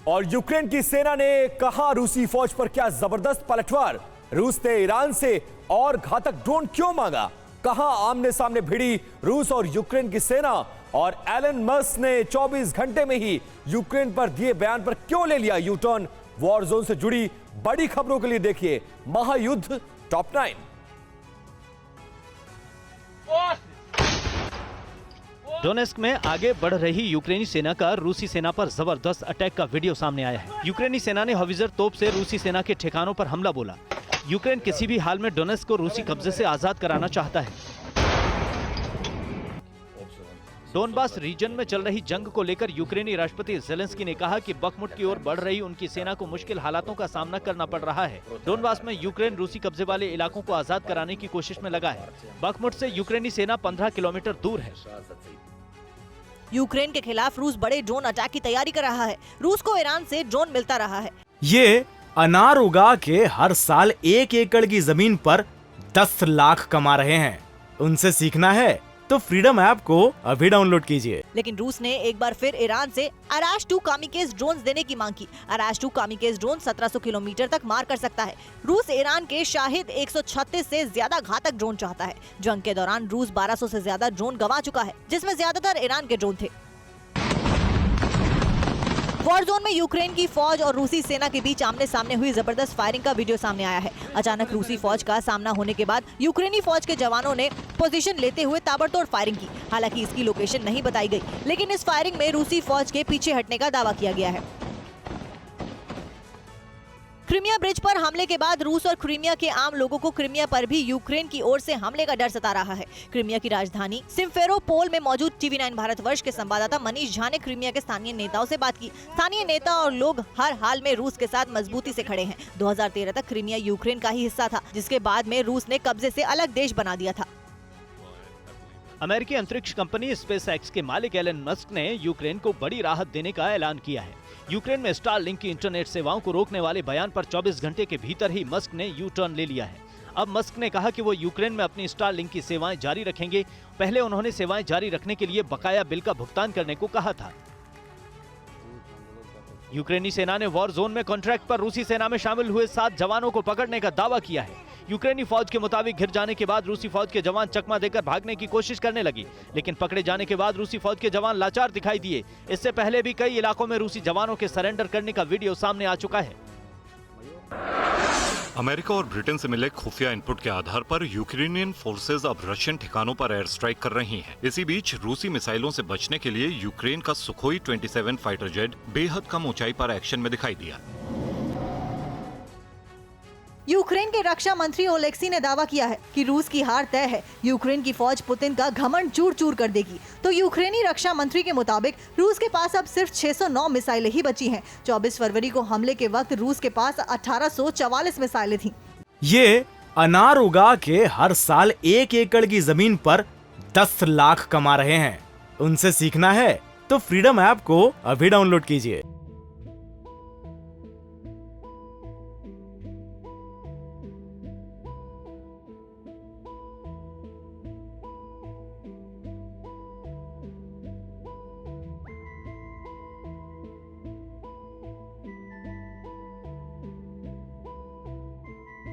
और यूक्रेन की सेना ने कहा रूसी फौज पर क्या जबरदस्त पलटवार। रूस ने ईरान से और घातक ड्रोन क्यों मांगा, कहां आमने सामने भिड़ी रूस और यूक्रेन की सेना। और एलन मस्क ने 24 घंटे में ही यूक्रेन पर दिए बयान पर क्यों ले लिया यू टर्न। वॉर जोन से जुड़ी बड़ी खबरों के लिए देखिए महायुद्ध टॉप 9। डोनेस्क में आगे बढ़ रही यूक्रेनी सेना का रूसी सेना पर जबरदस्त अटैक का वीडियो सामने आया है। यूक्रेनी सेना ने हविजर तोप से रूसी सेना के ठिकानों पर हमला बोला। यूक्रेन किसी भी हाल में डोनेस्क को रूसी कब्जे से आजाद कराना चाहता है। डोनबास रीजन में चल रही जंग को लेकर यूक्रेनी राष्ट्रपति जेलेंस्की ने कहा कि बखमुट की ओर बढ़ रही उनकी सेना को मुश्किल हालातों का सामना करना पड़ रहा है। डोनबास में यूक्रेन रूसी कब्जे वाले इलाकों को आजाद कराने की कोशिश में लगा है। बखमुट से यूक्रेनी सेना 15 किलोमीटर दूर है। यूक्रेन के खिलाफ रूस बड़े ड्रोन अटैक की तैयारी कर रहा है। रूस को ईरान से ड्रोन मिलता रहा है। ये अनार उगा के हर साल 1 एकड़ की जमीन पर 10 लाख कमा रहे हैं। उनसे सीखना है तो फ्रीडम ऐप को अभी डाउनलोड कीजिए। लेकिन रूस ने एक बार फिर ईरान से अराश 2 कामिकेज ड्रोन देने की मांग की। अराश 2 कामिकेज ड्रोन 1700 किलोमीटर तक मार कर सकता है। रूस ईरान के शाहिद 136 से ज्यादा घातक ड्रोन चाहता है। जंग के दौरान रूस 1200 से ज्यादा ड्रोन गंवा चुका है, जिसमें ज्यादातर ईरान के ड्रोन थे। वॉर जोन में यूक्रेन की फौज और रूसी सेना के बीच आमने सामने हुई जबरदस्त फायरिंग का वीडियो सामने आया है। अचानक रूसी फौज का सामना होने के बाद यूक्रेनी फौज के जवानों ने पोजीशन लेते हुए ताबड़तोड़ फायरिंग की। हालांकि इसकी लोकेशन नहीं बताई गई, लेकिन इस फायरिंग में रूसी फौज के पीछे हटने का दावा किया गया है। क्रीमिया ब्रिज पर हमले के बाद रूस और क्रीमिया के आम लोगों को क्रीमिया पर भी यूक्रेन की ओर से हमले का डर सता रहा है। क्रीमिया की राजधानी सिम्फेरोपोल में मौजूद TV9 भारतवर्ष के संवाददाता मनीष झा ने क्रीमिया के स्थानीय नेताओं से बात की। स्थानीय नेता और लोग हर हाल में रूस के साथ मजबूती से खड़े हैं। 2013 तक क्रीमिया यूक्रेन का ही हिस्सा था, जिसके बाद में रूस ने कब्जे से अलग देश बना दिया था। अमेरिकी अंतरिक्ष कंपनी स्पेसएक्स के मालिक एलन मस्क ने यूक्रेन को बड़ी राहत देने का ऐलान किया है। यूक्रेन में स्टारलिंक की इंटरनेट सेवाओं को रोकने वाले बयान पर 24 घंटे के भीतर ही मस्क ने यू टर्न ले लिया है। अब मस्क ने कहा कि वो यूक्रेन में अपनी स्टारलिंक की सेवाएं जारी रखेंगे। पहले उन्होंने सेवाएं जारी रखने के लिए बकाया बिल का भुगतान करने को कहा था। यूक्रेनी सेना ने वॉर जोन में कॉन्ट्रैक्ट पर रूसी सेना में शामिल हुए 7 जवानों को पकड़ने का दावा किया है। यूक्रेनी फौज के मुताबिक घिर जाने के बाद रूसी फौज के जवान चकमा देकर भागने की कोशिश करने लगी, लेकिन पकड़े जाने के बाद रूसी फौज के जवान लाचार दिखाई दिए। इससे पहले भी कई इलाकों में रूसी जवानों के सरेंडर करने का वीडियो सामने आ चुका है। अमेरिका और ब्रिटेन से मिले खुफिया इनपुट के आधार पर यूक्रेनियन फोर्सेज अब रशियन ठिकानों पर एयर स्ट्राइक कर रही हैं। इसी बीच रूसी मिसाइलों से बचने के लिए यूक्रेन का सुखोई 27 फाइटर जेट बेहद कम ऊंचाई पर एक्शन में दिखाई दिया। यूक्रेन के रक्षा मंत्री ओलेक्सी ने दावा किया है कि रूस की हार तय है। यूक्रेन की फौज पुतिन का घमंड चूर चूर कर देगी। तो यूक्रेनी रक्षा मंत्री के मुताबिक रूस के पास अब सिर्फ 609 मिसाइलें ही बची हैं। 24 फरवरी को हमले के वक्त रूस के पास 1844 मिसाइलें थीं। ये अनार उगा के हर साल 1 एकड़ की जमीन पर 10 लाख कमा रहे हैं। उनसे सीखना है तो फ्रीडम ऐप को अभी डाउनलोड कीजिए।